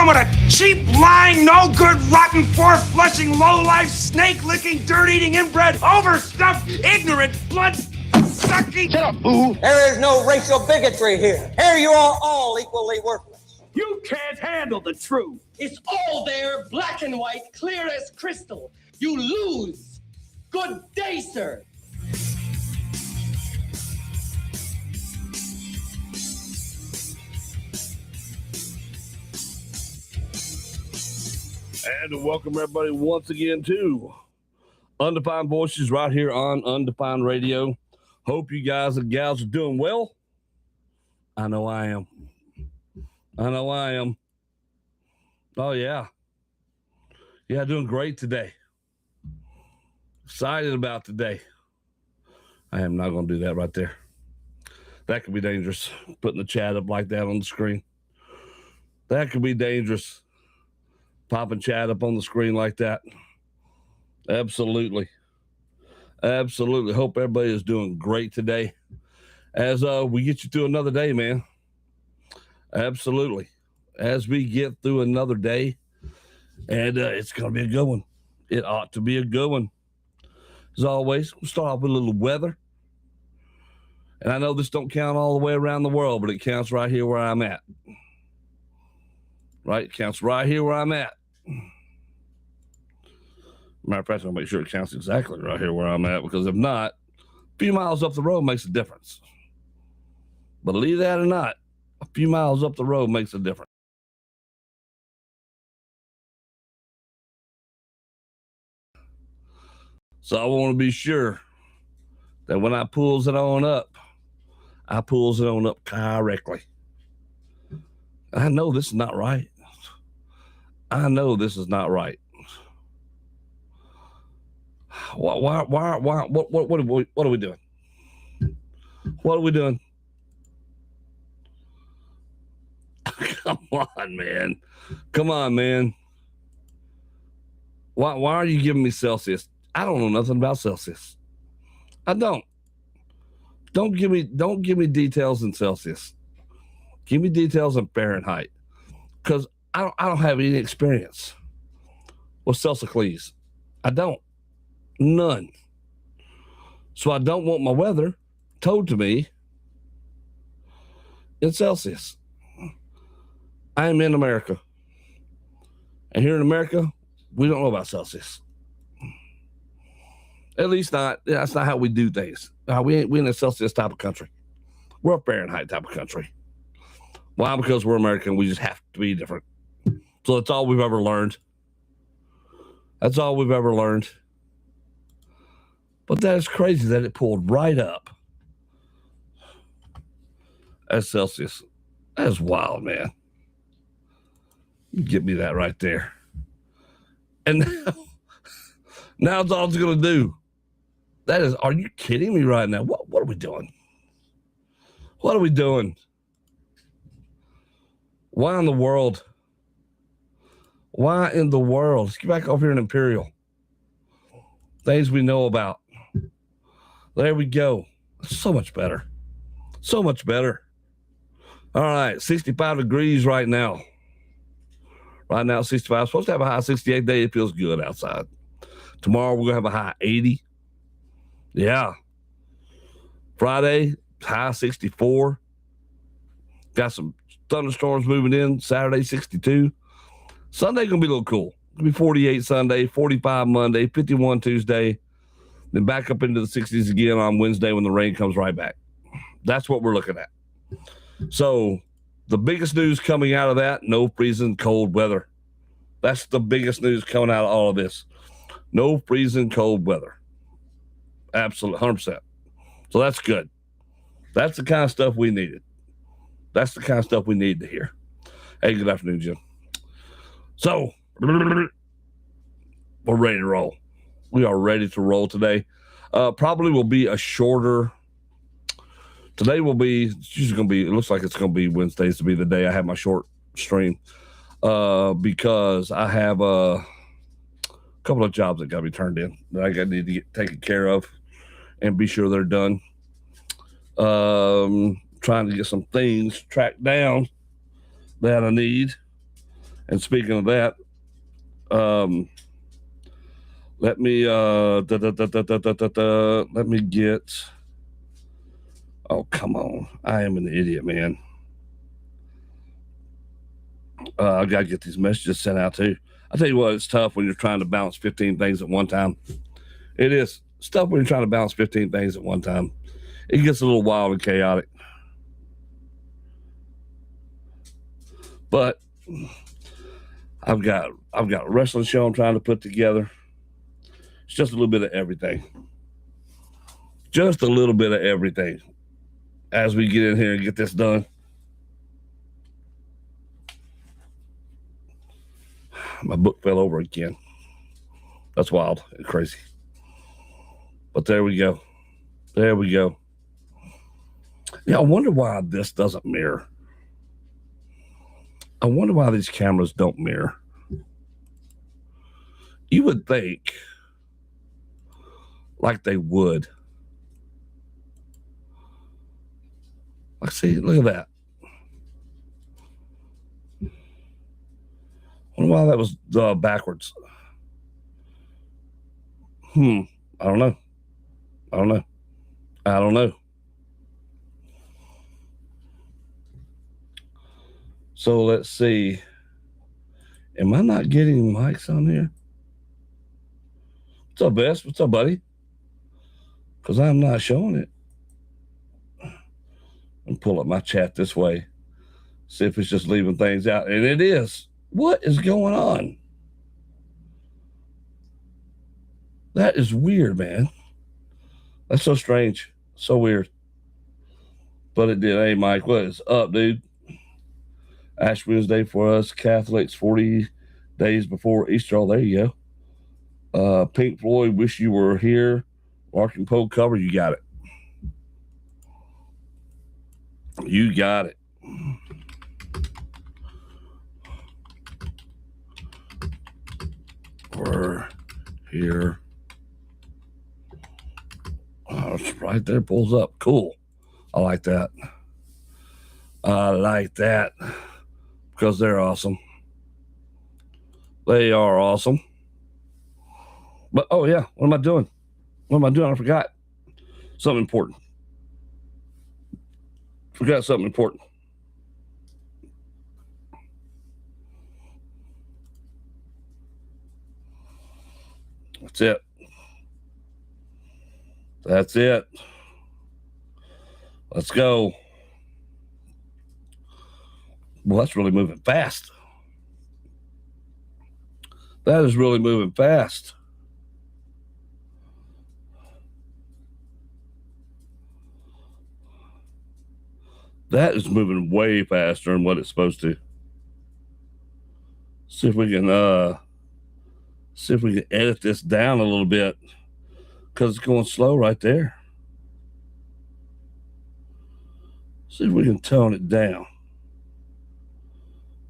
on with a cheap, lying, no-good, rotten, four-flushing, low-life, snake-licking, dirt-eating, inbred, overstuffed, ignorant, blood-sucking... Shut up, boo! There is no racial bigotry here. Here you are all equally worthless. You can't handle the truth. It's all there, black and white, clear as crystal. You lose. Good day, sir. And welcome everybody once again to Undefined Voices right here on Undefined Radio. Hope you guys and gals are doing well. I know I am. Oh, yeah. Yeah, doing great today. Excited about today. I am not going to do that right there. That could be dangerous, putting the chat up like that on the screen. That could be dangerous. Popping chat up on the screen like that. Absolutely. Hope everybody is doing great today as we get you through another day, man. Absolutely. As we get through another day, and it's going to be a good one. It ought to be a good one. As always, we'll start off with a little weather. And I know this don't count all the way around the world, but it counts right here where I'm at. Right? It counts right here where I'm at. Matter of fact, I'll make sure it counts exactly right here where I'm at, because if not, a few miles up the road makes a difference. Believe that or not, a few miles up the road makes a difference. So I want to be sure that when I pulls it on up, I pulls it on up correctly. I know this is not right. What are we doing? What are we doing? Come on, man. Why are you giving me Celsius? I don't know nothing about Celsius. I don't. Don't give me details in Celsius. Give me details in Fahrenheit. Because I don't have any experience with Celsius. I don't. None. So I don't want my weather told to me in Celsius. I am in America. And here in America, we don't know about Celsius. At least not. That's not how we do things. We ain't a Celsius type of country. We're a Fahrenheit type of country. Why? Because we're American. We just have to be different. So that's all we've ever learned. But that is crazy that it pulled right up as Celsius. That is wild, man. Get me that right there. And now it's all it's going to do. That is, are you kidding me right now? What are we doing? What are we doing? Why in the world? Let's get back over here in Imperial. Things we know about. There we go. So much better. All right, 65 degrees right now. Right now, 65. Supposed to have a high 68 today. It feels good outside. Tomorrow, we're going to have a high 80. Yeah. Friday, high 64. Got some thunderstorms moving in. Saturday, 62. Sunday, going to be a little cool. It'll be 48 Sunday, 45 Monday, 51 Tuesday. Then back up into the 60s again on Wednesday when the rain comes right back. That's what we're looking at. So the biggest news coming out of that, no freezing cold weather. That's the biggest news coming out of all of this. No freezing cold weather. Absolutely, 100%. So that's good. That's the kind of stuff we needed. That's the kind of stuff we need to hear. Hey, good afternoon, Jim. So we're ready to roll. We are ready to roll today. Probably will be a shorter. Today will be, it's usually going to be, it looks like it's going to be Wednesdays to be the day I have my short stream because I have a couple of jobs that got to be turned in that I need to get taken care of and be sure they're done. Trying to get some things tracked down that I need And speaking of that, let me let me get. Oh, come on! I am an idiot, man. I gotta get these messages sent out too. I tell you what, it's tough when you're trying to balance 15 things at one time. It is. It's tough when you're trying to balance 15 things at one time. It gets a little wild and chaotic. But I've got a wrestling show I'm trying to put together. It's just a little bit of everything. Just a little bit of everything as we get in here and get this done. My book fell over again. That's wild and crazy. But there we go. There we go. Yeah, I wonder why this doesn't mirror. I wonder why these cameras don't mirror. You would think like they would. Like, see, look at that. I wonder why that was backwards. I don't know. I don't know. So let's see. Am I not getting mics on here? What's up, Bess? What's up, buddy? Because I'm not showing it. And pull up my chat this way. See if it's just leaving things out. And it is. What is going on? That is weird, man. That's so strange. So weird. But it did. Hey, Mike, what is up, dude? Ash Wednesday for us Catholics, 40 days before Easter. Oh, there you go. Pink Floyd, Wish You Were Here. Larkin Poe cover. You got it. You got it. We're here. Oh, it's right there. Pulls up. Cool. I like that. I like that. Because they're awesome. They are awesome. But, oh, yeah. What am I doing? I forgot something important. Forgot something important. That's it. That's it. Let's go. Well, that's really moving fast. That is really moving fast. That is moving way faster than what it's supposed to. See if we can edit this down a little bit because it's going slow right there. See if we can tone it down.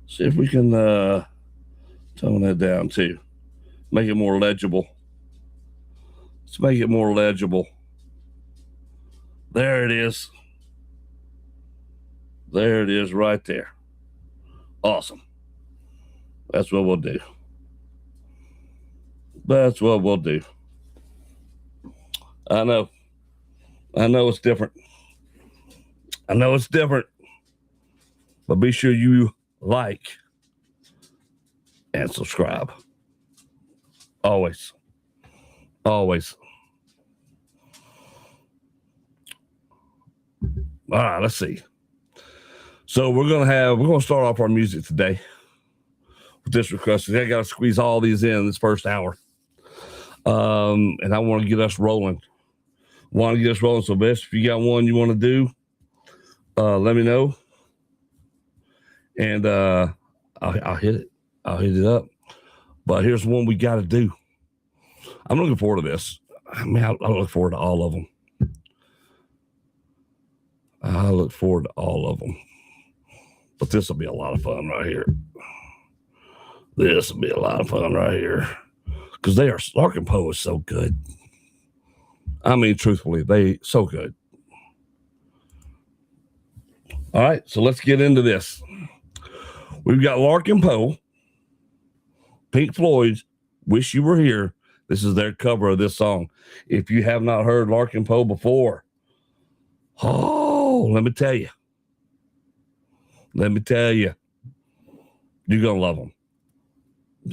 See if we can tone that down too. Make it more legible. Let's make it more legible. There it is. There it is right there. Awesome. That's what we'll do. That's what we'll do. I know it's different. I know it's different. But be sure you like and subscribe. Always. Always. All right, let's see. So we're gonna start off our music today with this request. I gotta squeeze all these in this first hour. And I want to get us rolling. So best if you got one you want to do, let me know. And I'll hit it. I'll hit it up. But here's one we got to do. I'm looking forward to this. I mean, I look forward to all of them. But this will be a lot of fun right here. Because Larkin Poe is so good. I mean, truthfully, they so good. All right, so let's get into this. We've got Larkin Poe Pink Floyd's Wish You Were Here. This is their cover of this song. If you have not heard Larkin Poe before, oh, let me tell you. Let me tell you. You're going to love them.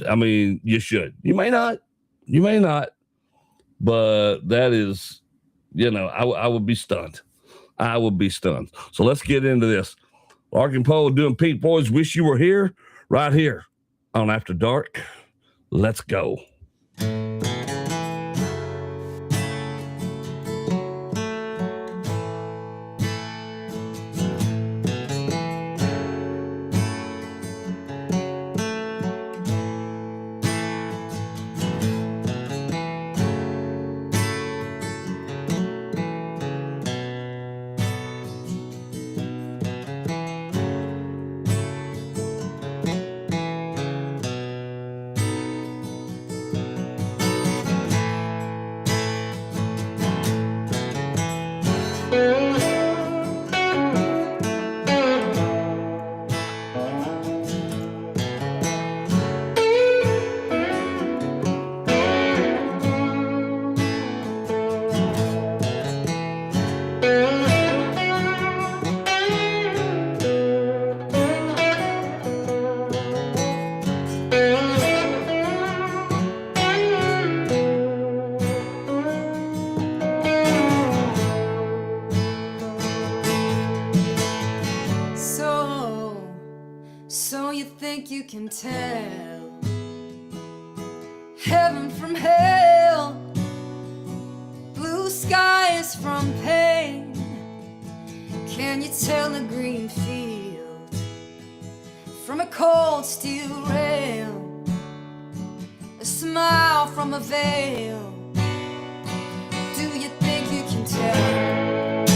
I mean, you should. You may not. You may not. But that is, you know, I would be stunned. I would be stunned. So let's get into this. Larkin Poe doing Pink Floyd's Wish You Were Here, right here on After Dark. Let's go. So you think you can tell heaven from hell, blue skies from pain? Can you tell a green field from a cold steel rail, a smile from a veil? Do you think you can tell?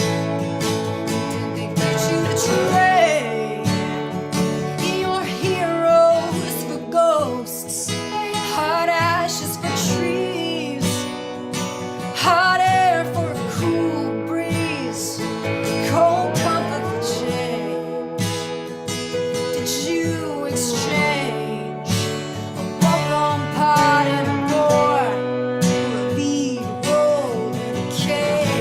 Did they teach you to trade your heroes for ghosts, hot ashes for trees, hot air for a cool breeze, cold comfort for change? Did you exchange a walk-on pot and a door for a lead role in a cage?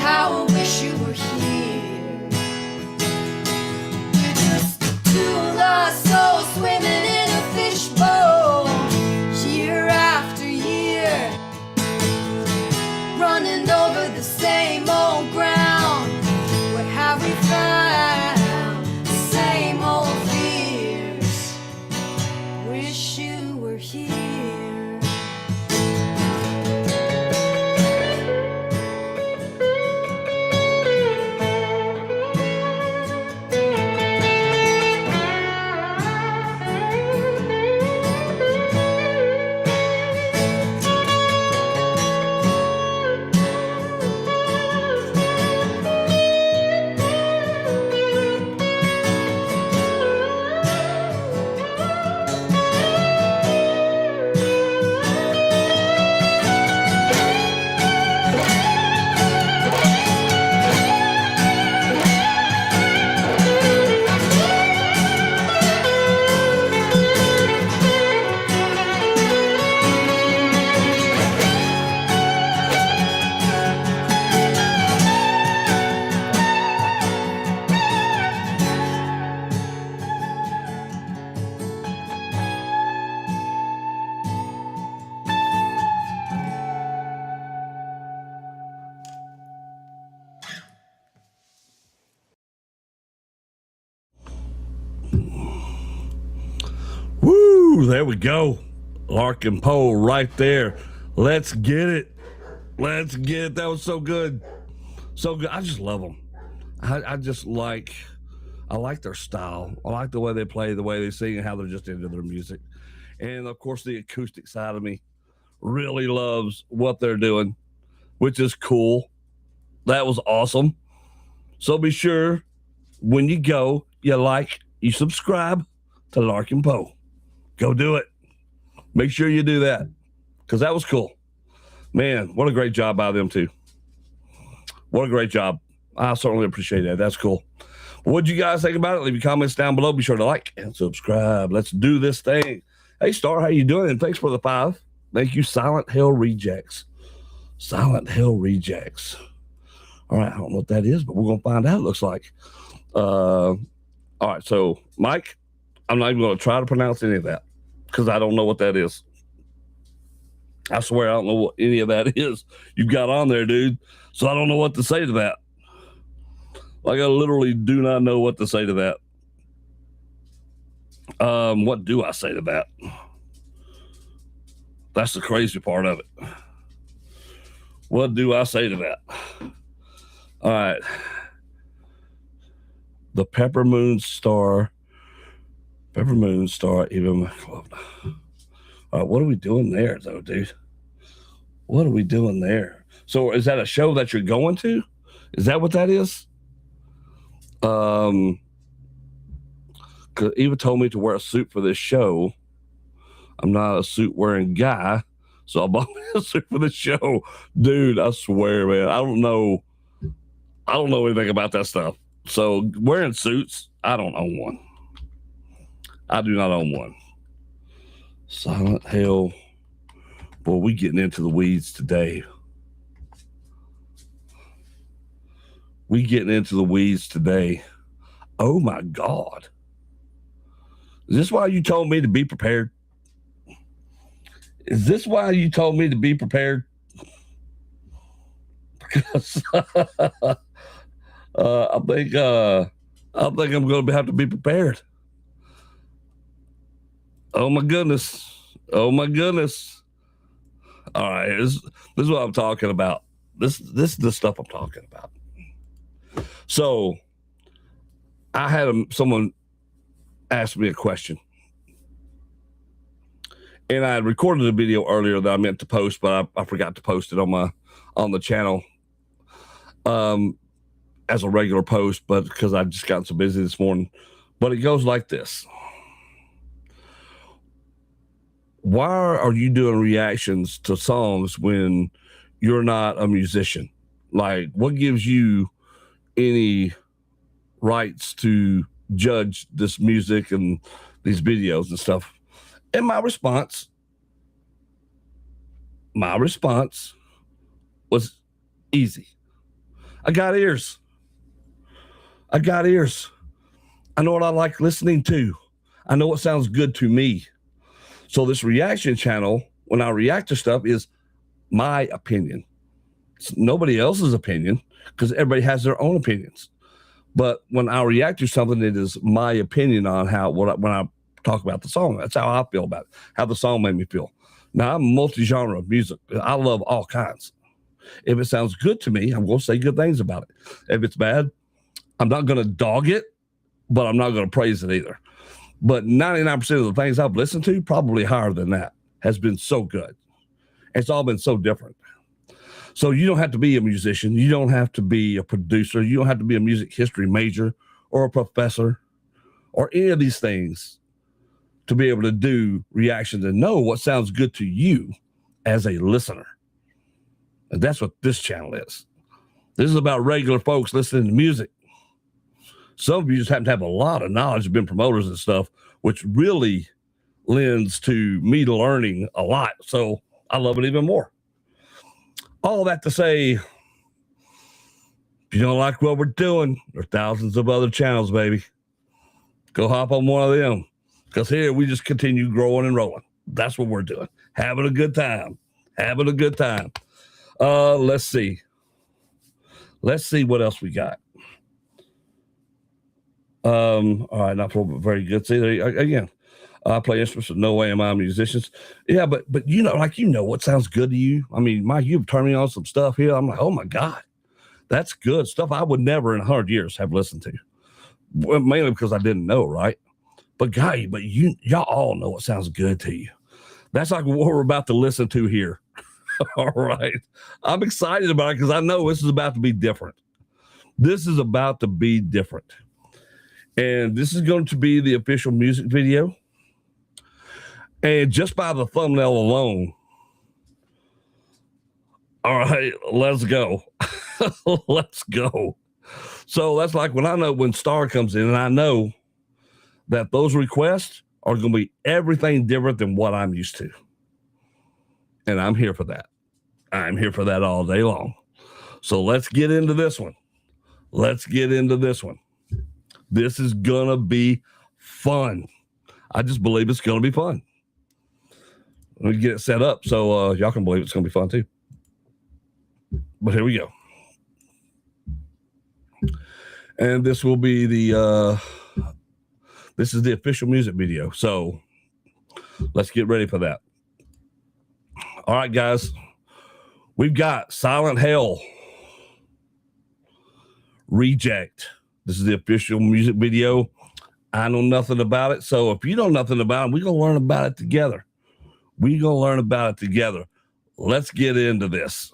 How I wish you were here. Just two lost souls swimming in a fishbowl, year after year, running over the same old ground. What have we found? The same old fears. Wish you were here. Woo, there we go. Larkin Poe right there. Let's get it. Let's get it. That was so good. So good. I just love them. I just like, I like their style. I like the way they play, the way they sing, and how they're just into their music. And of course, the acoustic side of me really loves what they're doing, which is cool. That was awesome. So be sure when you go, you like, you subscribe to Larkin Poe. Go do it. Make sure you do that because that was cool. Man, what a great job by them, too. What a great job. I certainly appreciate that. That's cool. What'd you guys think about it? Leave your comments down below. Be sure to like and subscribe. Let's do this thing. Hey, Star, how you doing? And thanks for the 5. Thank you, Silent Hell Rejects. Silent Hell Rejects. All right, I don't know what that is, but we're going to find out, it looks like. All right, so, Mike, I'm not even going to try to pronounce any of that because I don't know what that is. I swear I don't know what any of that is you've got on there, dude. So I don't know what to say to that. Like, I literally do not know what to say to that. What do I say to that? That's the crazy part of it. What do I say to that? All right. The Pepper Moon Star, even. All right, what are we doing there, though, dude? What are we doing there? So is that a show that you're going to? Is that what that is? Because Eva told me to wear a suit for this show. I'm not a suit wearing guy, so I bought me a suit for the show. Dude, I swear, man, I don't know anything about that stuff. So wearing suits, I don't own one. I do not own one. Silent Hell. Boy, we getting into the weeds today. Oh my God. Is this why you told me to be prepared? Because I think I'm going to have to be prepared. Oh my goodness. All right, this is what I'm talking about. This is the stuff I'm talking about. So I had someone ask me a question. And I had recorded a video earlier that I meant to post, but I forgot to post it on the channel as a regular post, but because I just gotten so busy this morning. But it goes like this. Why are you doing reactions to songs when you're not a musician? Like, what gives you any rights to judge this music and these videos and stuff? And my response was easy. I got ears. I know what I like listening to. I know what sounds good to me. So this reaction channel, when I react to stuff, is my opinion. It's nobody else's opinion because everybody has their own opinions. But when I react to something, it is my opinion on when I talk about the song. That's how I feel about it, how the song made me feel. Now, I'm multi-genre of music. I love all kinds. If it sounds good to me, I'm going to say good things about it. If it's bad, I'm not going to dog it, but I'm not going to praise it either. But 99% of the things I've listened to, probably higher than that, has been so good. It's all been so different. So you don't have to be a musician. You don't have to be a producer. You don't have to be a music history major or a professor or any of these things to be able to do reactions and know what sounds good to you as a listener. And that's what this channel is. This is about regular folks listening to music. Some of you just happen to have a lot of knowledge, been promoters and stuff, which really lends to me learning a lot. So I love it even more. All that to say, if you don't like what we're doing, there are thousands of other channels, baby. Go hop on one of them. Because here we just continue growing and rolling. That's what we're doing. Having a good time. Let's see. Let's see what else we got. All right, not very good. See, again, I play instruments, but no way am I musicians. Yeah, but what sounds good to you. I mean, you've turned me on some stuff here. I'm like, oh my God, That's good stuff I would never in 100 years have listened to. Well, mainly because I didn't know, right? But y'all all know it sounds good to you. That's like what we're about to listen to here. All right. I'm excited about it because I know this is about to be different. This is about to be different. And this is going to be the official music video. And just by the thumbnail alone, all right, let's go. Let's go. So that's like when Star comes in, and I know that those requests are going to be everything different than what I'm used to. And I'm here for that. I'm here for that all day long. So let's get into this one. This is going to be fun. I just believe it's going to be fun. Let me get it set up so y'all can believe it's going to be fun too. But here we go. And this will be this is the official music video. So let's get ready for that. All right, guys. We've got Silent Hell, Reject. This is the official music video. I know nothing about it. So if you know nothing about it, we're going to learn about it together. Let's get into this.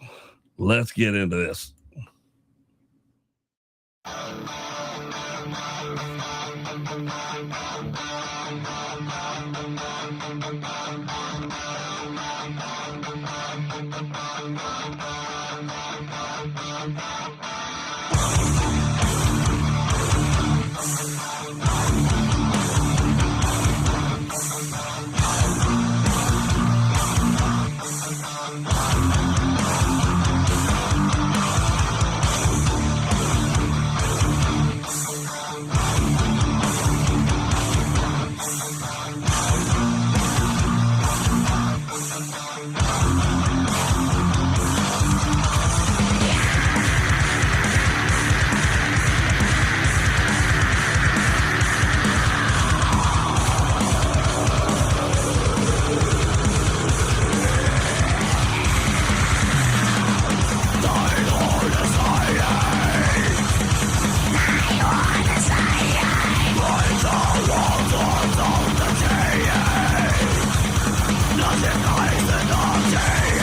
Nothing hides the dark day.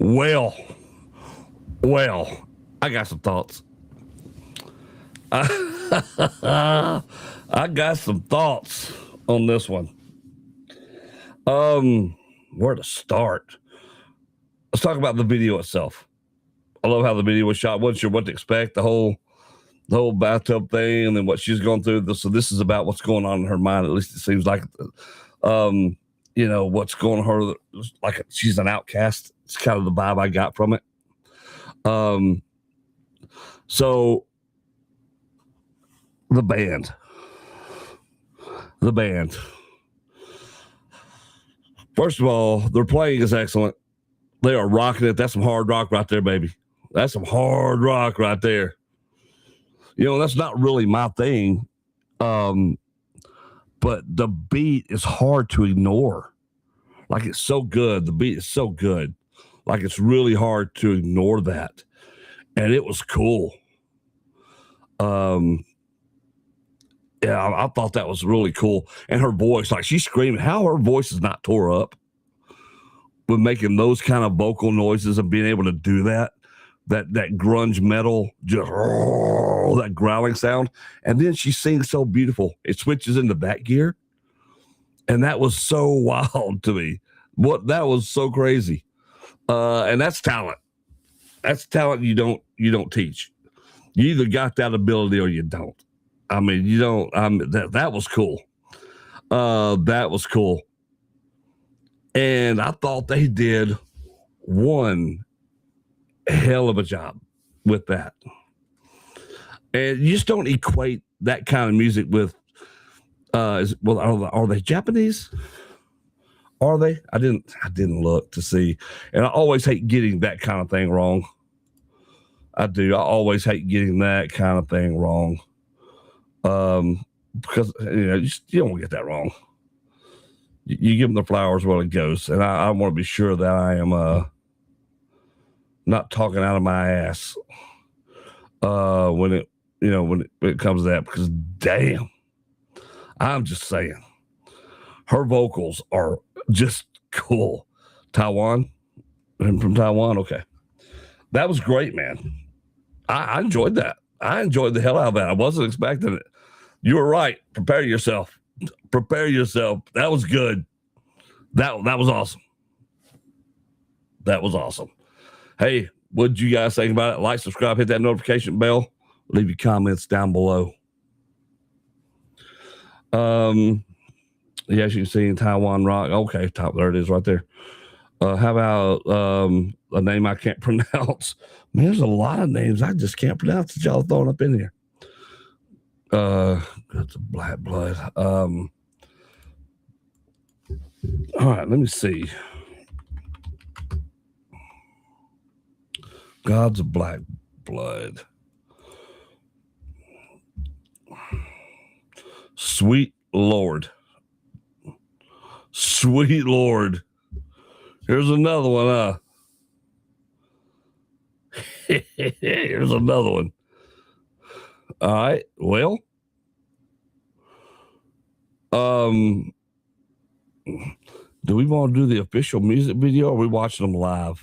Well, I got some thoughts. I got some thoughts on this one. Where to start? Let's talk about the video itself. I love how the video was shot. Wasn't sure what to expect. The whole bathtub thing, and then what she's going through. So this is about what's going on in her mind. At least it seems like, what's going on her. Like she's an outcast. It's kind of the vibe I got from it. So the band. First of all, their playing is excellent. They are rocking it. That's some hard rock right there, baby. That's some hard rock right there. That's not really my thing. But the beat is hard to ignore. Like, it's so good. The beat is so good. Like, it's really hard to ignore that. And it was cool. I thought that was really cool. And her voice, like, she's screaming. How her voice is not tore up with making those kind of vocal noises and being able to do that grunge metal, just that growling sound. And then she sings so beautiful. It switches into that gear. And that was so wild to me. That was so crazy. And that's talent. That's talent you don't teach. You either got that ability or you don't. I mean, you don't. That was cool. That was cool. And I thought they did one hell of a job with that. And you just don't equate that kind of music with. Are they Japanese? Are they? I didn't look to see. And I always hate getting that kind of thing wrong. I do. I always hate getting that kind of thing wrong. Because you don't get that wrong. You give them the flowers while it goes, and I want to be sure that I am not talking out of my ass when it comes to that. Because damn, I'm just saying, her vocals are just cool. Taiwan, from Taiwan. Okay, that was great, man. I enjoyed that. I enjoyed the hell out of that. I wasn't expecting it. You were right. Prepare yourself. That was good. That was awesome. That was awesome. Hey, what did you guys think about it? Like, subscribe, hit that notification bell. Leave your comments down below. As you can see in Taiwan Rock. Okay, there it is right there. How about a name I can't pronounce? Man, there's a lot of names I just can't pronounce that y'all are throwing up in here. That's a Black Blood. All right, let me see. God's Black Blood. Sweet Lord. Sweet Lord. Here's another one, Here's another one. All right. Well, do we want to do the official music video, or are we watching them live?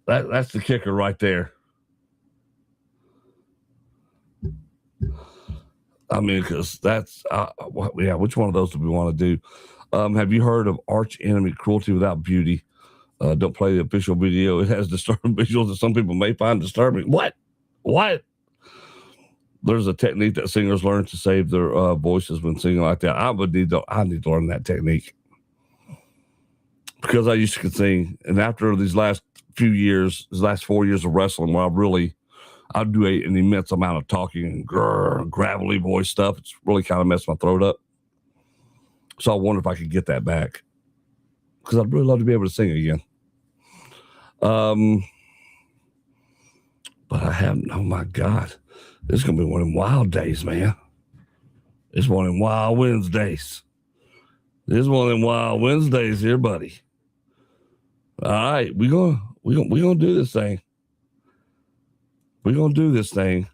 That's the kicker right there. I mean, because that's which one of those do we want to do? Have you heard of Arch Enemy Cruelty Without Beauty? Don't play the official video. It has disturbing visuals that some people may find disturbing. What? There's a technique that singers learn to save their voices when singing like that. I need to learn that technique, because I used to sing, and after these last 4 years of wrestling, where I do an immense amount of talking and gravelly voice stuff. It's really kind of messed my throat up. So I wonder if I could get that back, because I'd really love to be able to sing again. But I haven't. Oh my God. This is going to be one of them wild days, man. It's one of them wild Wednesdays. This is one of them wild Wednesdays here, buddy. All right. We're gonna do this thing. We're going to do this thing.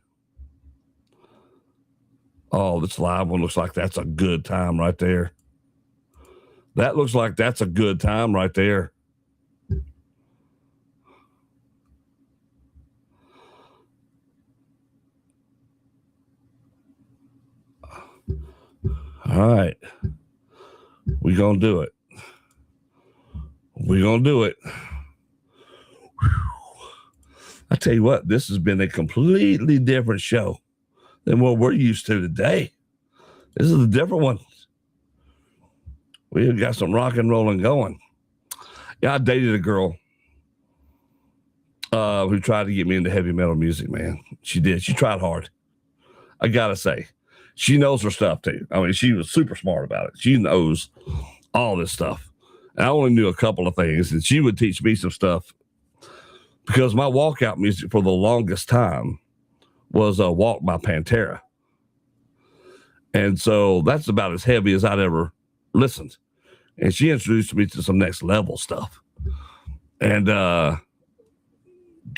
Oh, this live one looks like that's a good time right there. That looks like that's a good time right there. All right. We're going to do it. We're going to do it. Whew. I tell you what, this has been a completely different show than what we're used to today. This is a different one. We've got some rock and rolling going. Yeah, I dated a girl who tried to get me into heavy metal music, man. She did. She tried hard. I got to say. She knows her stuff, too. I mean, she was super smart about it. She knows all this stuff. And I only knew a couple of things, and she would teach me some stuff because my walkout music for the longest time was Walk by Pantera. And so that's about as heavy as I'd ever listened. And she introduced me to some next level stuff. And, God,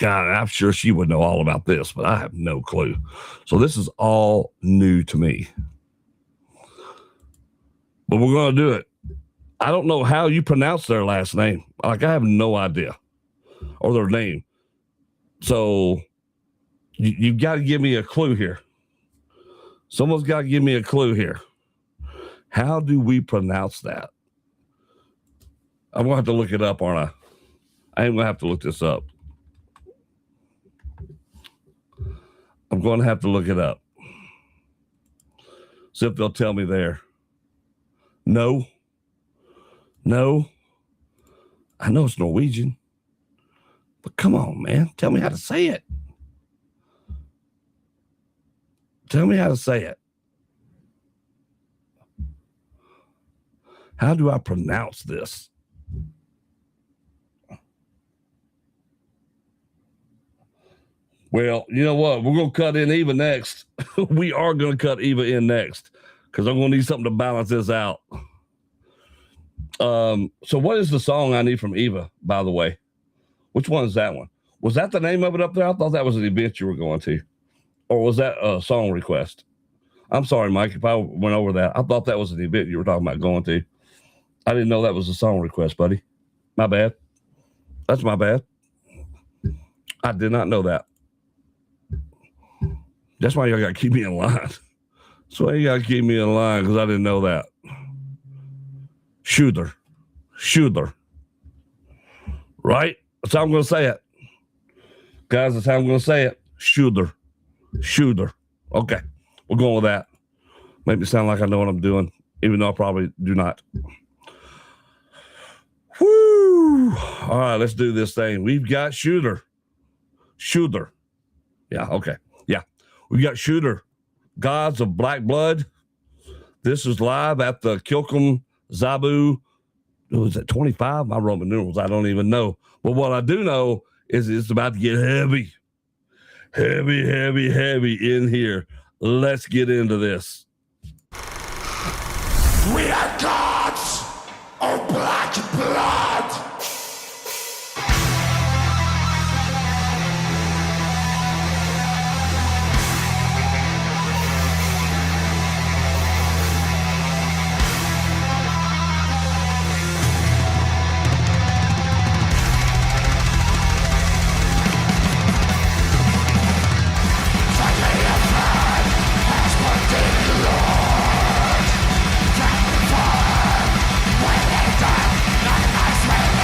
I'm sure she would know all about this, but I have no clue. So this is all new to me. But we're going to do it. I don't know how you pronounce their last name. Like, I have no idea. Or their name. So you've got to give me a clue here. Someone's got to give me a clue here. How do we pronounce that? I'm going to have to look it up, aren't I? I ain't going to have to look this up. I'm going to have to look it up. See if they'll tell me there. No. I know it's Norwegian. But come on, man. Tell me how to say it. Tell me how to say it. How do I pronounce this? Well, you know what? We're going to cut in Eva next. We are going to cut Eva in next because I'm going to need something to balance this out. So what is the song I need from Eva, by the way? Which one is that one? Was that the name of it up there? I thought that was an event you were going to. Or was that a song request? I'm sorry, Mike, if I went over that. I thought that was an event you were talking about going to. I didn't know that was a song request, buddy. My bad. That's my bad. I did not know that. That's why y'all got to keep me in line. That's why you got to keep me in line because I didn't know that. Shooter. Right? That's how I'm going to say it. Guys, that's how I'm going to say it. Shooter. Okay. We're going with that. Make me sound like I know what I'm doing, even though I probably do not. Woo! All right, let's do this thing. We've got Shooter. Yeah, okay. Yeah. We got Shooter. Gods of Black Blood. This is live at the Kilkum Zabu. Was it 25? My Roman numerals, I don't even know. But what I do know is it's about to get heavy. Heavy in here. Let's get into this. We are gods of black blood. When they die, not a nice way.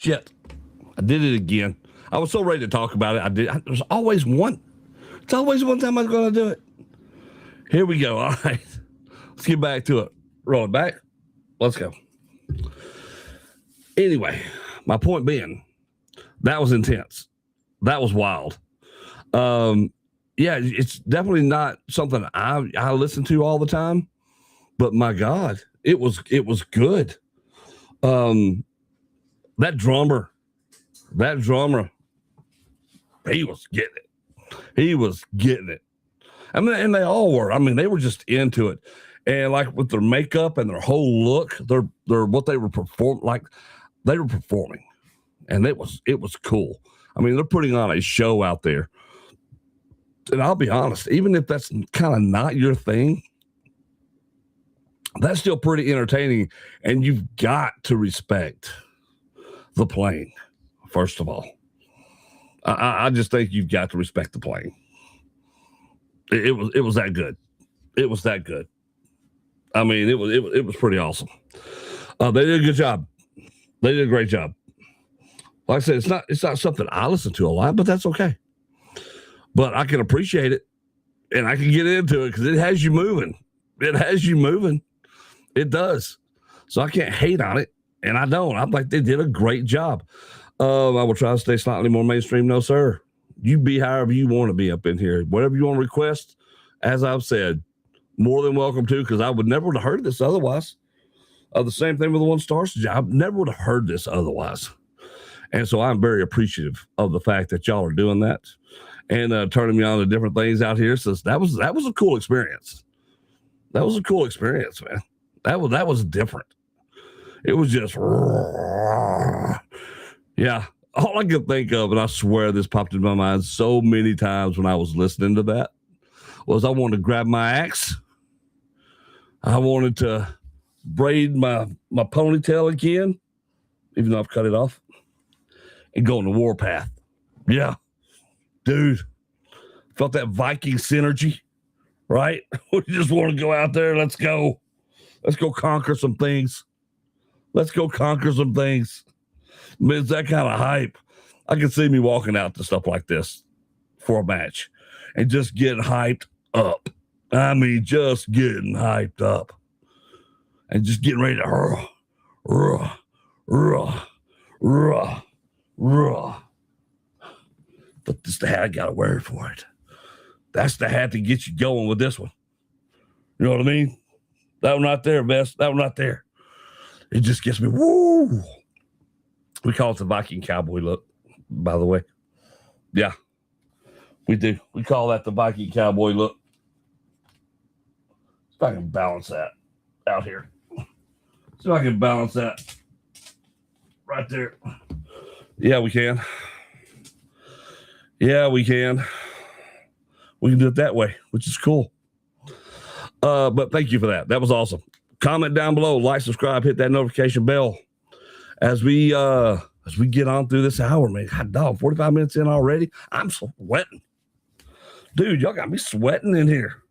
Shit. I did it again. I was so ready to talk about it. There's always one. It's always one time I was going to do it. Here we go. All right. Let's get back to it. Roll it back. Let's go. Anyway, my point being, that was intense. That was wild. Yeah, it's definitely not something I listen to all the time, but my God, it was good. That drummer, he was getting it. He was getting it. I mean, and they all were. I mean, they were just into it. And like with their makeup and their whole look, they're what they were performing. And it was cool. I mean, they're putting on a show out there. And I'll be honest, even if that's kind of not your thing, that's still pretty entertaining. And you've got to respect the playing, first of all. I just think you've got to respect the playing. It was that good. It was that good. I mean, it was pretty awesome. They did a good job. They did a great job. Like I said, it's not something I listen to a lot, but that's okay. But I can appreciate it, and I can get into it because it has you moving. It has you moving. It does. So I can't hate on it, and I don't. I'm like, they did a great job. I will try to stay slightly more mainstream. No, sir. You be however you want to be up in here. Whatever you want to request, as I've said, more than welcome to, because I would never have heard this otherwise. The same thing with the One Star. I never would have heard this otherwise. And so I'm very appreciative of the fact that y'all are doing that and turning me on to different things out here. So that was a cool experience. That was a cool experience, man. That was different. It was just, yeah. All I could think of, and I swear this popped into my mind so many times when I was listening to that, was I wanted to grab my axe. I wanted to braid my ponytail again, even though I've cut it off, and go on the warpath. Yeah, dude. Felt that Viking synergy, right? We just want to go out there. Let's go. Let's go conquer some things. Let's go conquer some things. I mean, it's that kind of hype. I can see me walking out to stuff like this for a match and just getting hyped up. I mean, just getting hyped up and just getting ready to But this is the hat I got to wear for it. That's the hat to get you going with this one. You know what I mean? That one right there, best. That one right there. It just gets me, woo. We call it the Viking cowboy look, by the way. Yeah, we do. We call that the Viking cowboy look. See if I can balance that out here. See if I can balance that right there. Yeah, we can. Yeah, we can. We can do it that way, which is cool. But thank you for that. That was awesome. Comment down below, like, subscribe, hit that notification bell. As we get on through this hour, man. God dog, 45 minutes in already. I'm sweating. Dude, y'all got me sweating in here.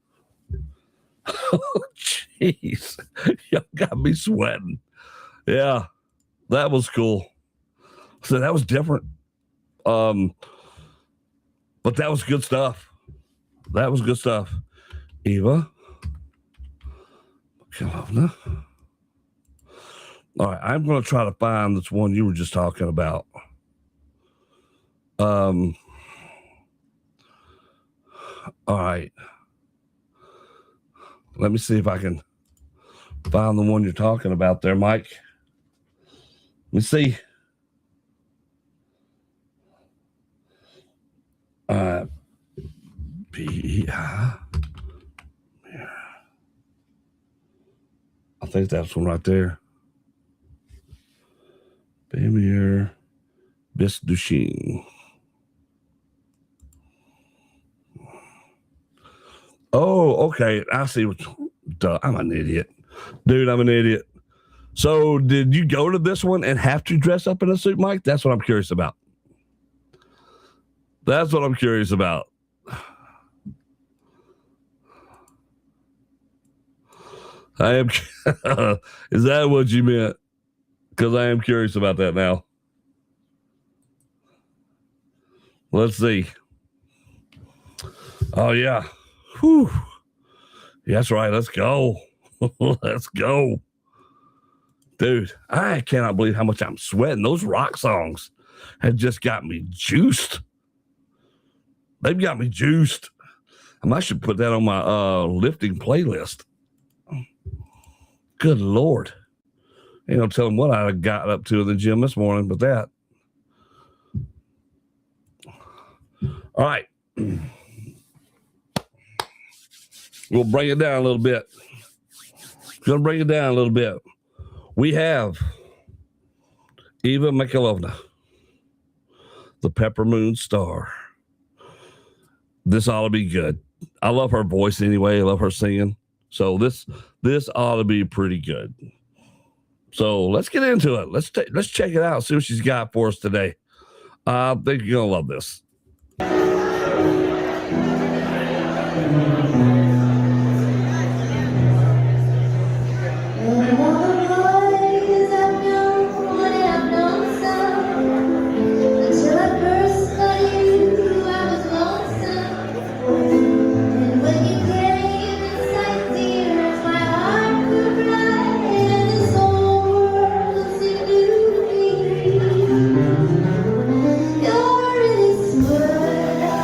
Oh, jeez. Y'all got me sweating. Yeah, that was cool. So that was different. But that was good stuff. That was good stuff. Eva. Come on now. All right, I'm going to try to find this one you were just talking about. All right. Let me see if I can find the one you're talking about there, Mike. Let me see. I think that's one right there. Premier Bisduchine. Oh, okay. I see what. Duh, I'm an idiot. Dude, I'm an idiot. So, did you go to this one and have to dress up in a suit, Mike? That's what I'm curious about. That's what I'm curious about. I am. Is that what you meant? Because I am curious about that now. Let's see. Oh, yeah. Whew. Yeah, that's right. Let's go. Let's go. Dude, I cannot believe how much I'm sweating. Those rock songs have just got me juiced. They've got me juiced. I should put that on my lifting playlist. Good Lord. Ain't no telling what I got up to in the gym this morning, but that. All right. We'll bring it down a little bit. Gonna bring it down a little bit. We have Eva Mikhailovna, the Pepper Moon Star. This ought to be good. I love her voice anyway. I love her singing. So this ought to be pretty good. So let's get into it. Let's check it out. See what she's got for us today. I think you're gonna love this. You're really smart.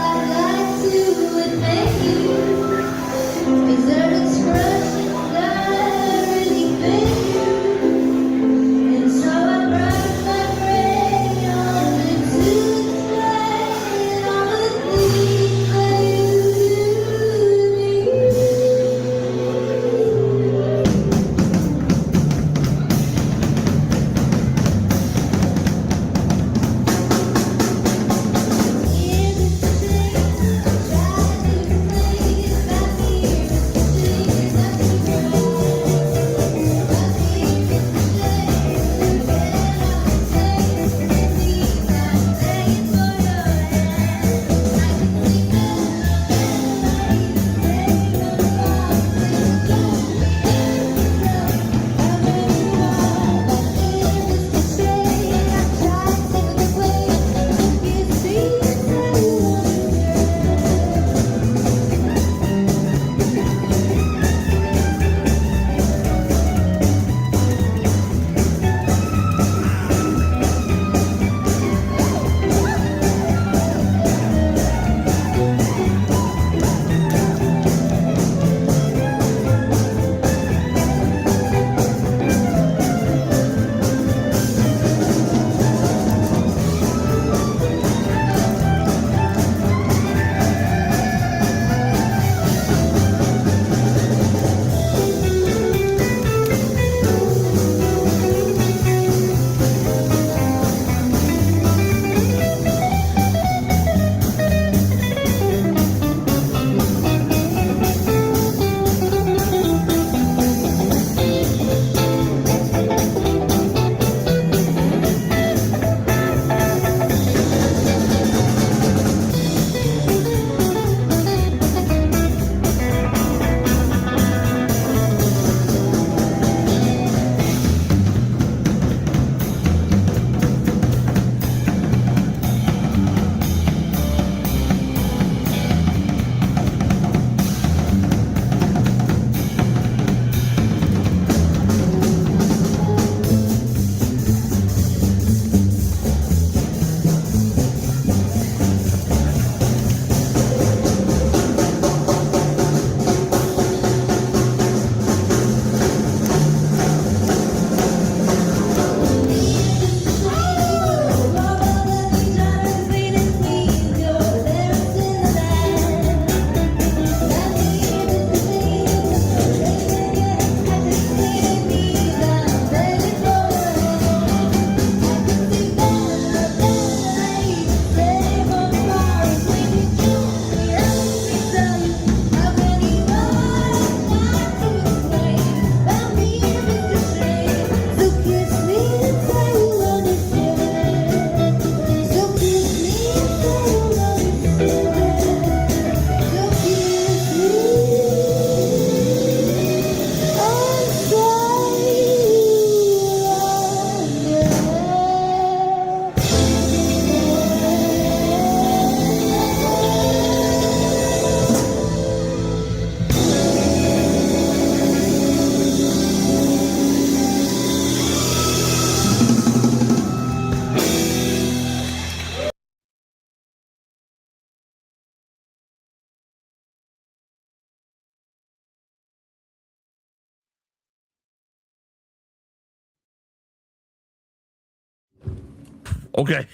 Okay.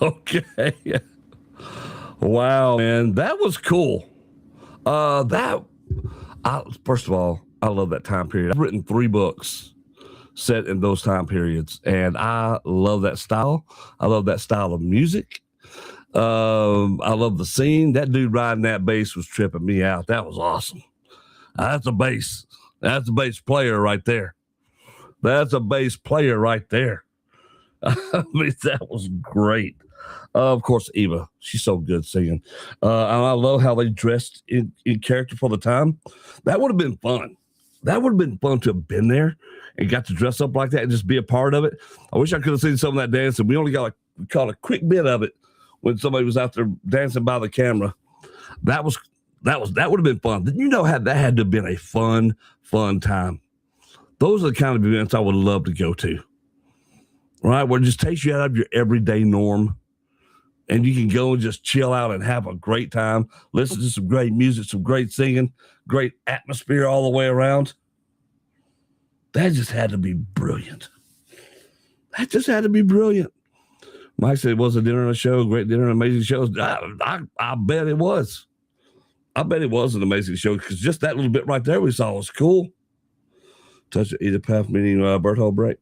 Okay. Wow, man. That was cool. First of all, I love that time period. I've written 3 books set in those time periods, and I love that style. I love that style of music. I love the scene. That dude riding that bass was tripping me out. That was awesome. That's a bass. That's a bass player right there. That's a bass player right there. I mean, that was great. Of course, Eva, she's so good singing. And I love how they dressed in character for the time. That would have been fun. That would have been fun to have been there and got to dress up like that and just be a part of it. I wish I could have seen some of that dancing. We only caught a quick bit of it when somebody was out there dancing by the camera. That would have been fun. You know how that had to have been a fun time. Those are the kind of events I would love to go to. Right? Where it just takes you out of your everyday norm and you can go and just chill out and have a great time, listen to some great music, some great singing, great atmosphere all the way around. That just had to be brilliant. That just had to be brilliant. Mike said it was a dinner and a show, great dinner and amazing shows. I bet it was. I bet it was an amazing show because just that little bit right there we saw was cool. Touch the Edith Path meeting Berthold Brecht.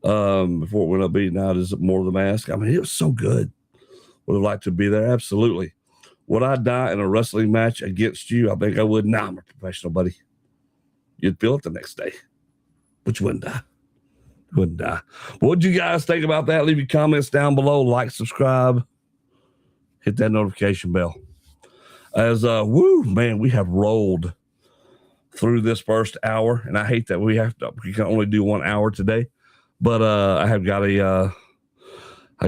Before it went up beating out is more of the mask. I mean, it was so good. Would have liked to be there. Absolutely. Would I die in a wrestling match against you? I think I would. Nah, I'm a professional, buddy. You'd feel it the next day, but you wouldn't die. You wouldn't die. What did you guys think about that? Leave your comments down below. Like, subscribe, hit that notification bell. As man, we have rolled through this first hour, and I hate that we can only do 1 hour today. But I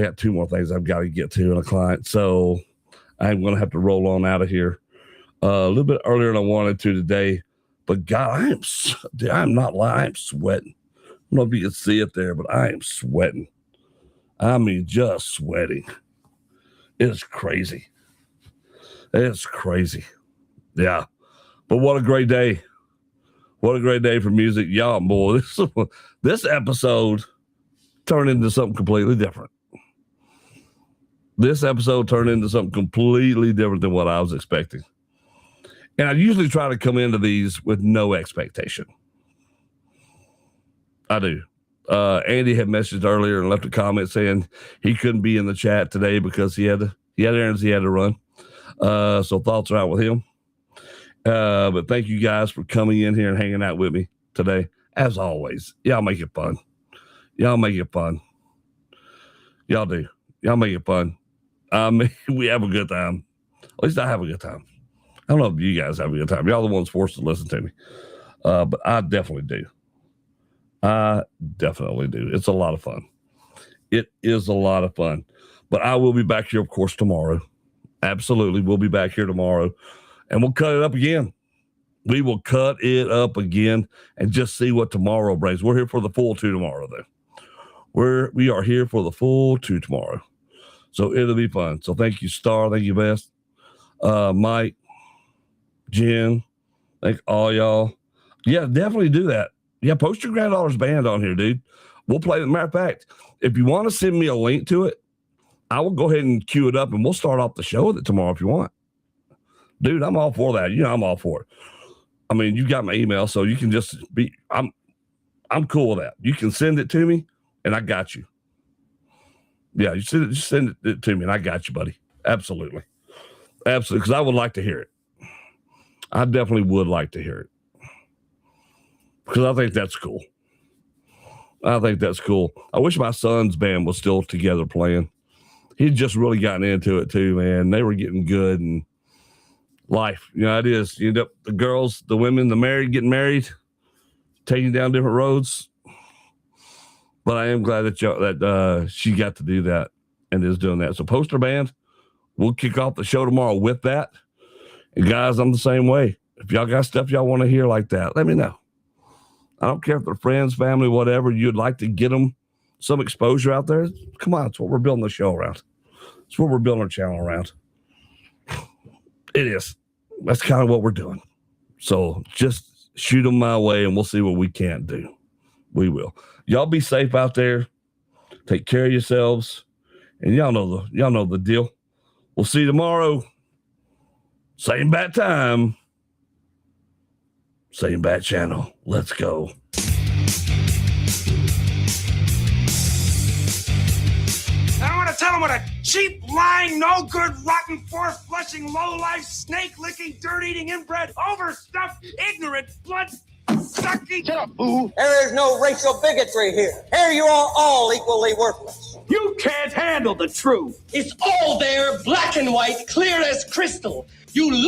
got 2 more things I've got to get to and a client. So I'm going to have to roll on out of here a little bit earlier than I wanted to today. But God, I'm not lying. I'm sweating. I don't know if you can see it there, but I am sweating. I mean, just sweating. It's crazy. It's crazy. Yeah. But what a great day. What a great day for music. Y'all, boy, this episode turned into something completely different. This episode turned into something completely different than what I was expecting. And I usually try to come into these with no expectation. I do. Andy had messaged earlier and left a comment saying he couldn't be in the chat today because he had errands he had to run. So thoughts are out with him. But thank you guys for coming in here and hanging out with me today. As always, y'all make it fun. Y'all make it fun. Y'all do. Y'all make it fun. We have a good time. At least I have a good time. I don't know if you guys have a good time. Y'all the ones forced to listen to me. But I definitely do. I definitely do. It's a lot of fun. It is a lot of fun. But I will be back here, of course, tomorrow. Absolutely. We'll be back here tomorrow. And we'll cut it up again. We will cut it up again and just see what tomorrow brings. We're here for the full 2 tomorrow, though. We are here for the full 2 tomorrow. So it'll be fun. So thank you, Star. Thank you, Best. Mike, Jen, thank all y'all. Yeah, definitely do that. Yeah, post your granddaughter's band on here, dude. We'll play it. Matter of fact, if you want to send me a link to it, I will go ahead and queue it up and we'll start off the show with it tomorrow if you want. Dude, I'm all for that. You know, I'm all for it. I mean, you got my email, so you can just be, I'm cool with that. You can send it to me and I got you. Yeah, you send it to me and I got you, buddy. Absolutely. Absolutely. Because I would like to hear it. I definitely would like to hear it. Because I think that's cool. I think that's cool. I wish my son's band was still together playing. He'd just really gotten into it too, man. They were getting good and life, you know, it is. You end up the girls, the women, the married getting married, taking down different roads. But I am glad that she got to do that and is doing that. So poster band, we'll kick off the show tomorrow with that. And guys, I'm the same way. If y'all got stuff y'all want to hear like that, let me know. I don't care if they're friends, family, whatever. You'd like to get them some exposure out there. Come on, it's what we're building the show around. It's what we're building our channel around. It is. That's kind of what we're doing. So just shoot them my way and we'll see what we can't do. We will. Y'all be safe out there. Take care of yourselves. And y'all know the deal. We'll see you tomorrow. Same bat time. Same bat channel. Let's go. I don't want to tell them what a cheap, lying, no good, rotten, four-flushing, low-life, snake-licking, dirt-eating, inbred, overstuffed, ignorant, blood-sucking. Shut up, boo. There is no racial bigotry here. Here you are all equally worthless. You can't handle the truth. It's all there, black and white, clear as crystal. You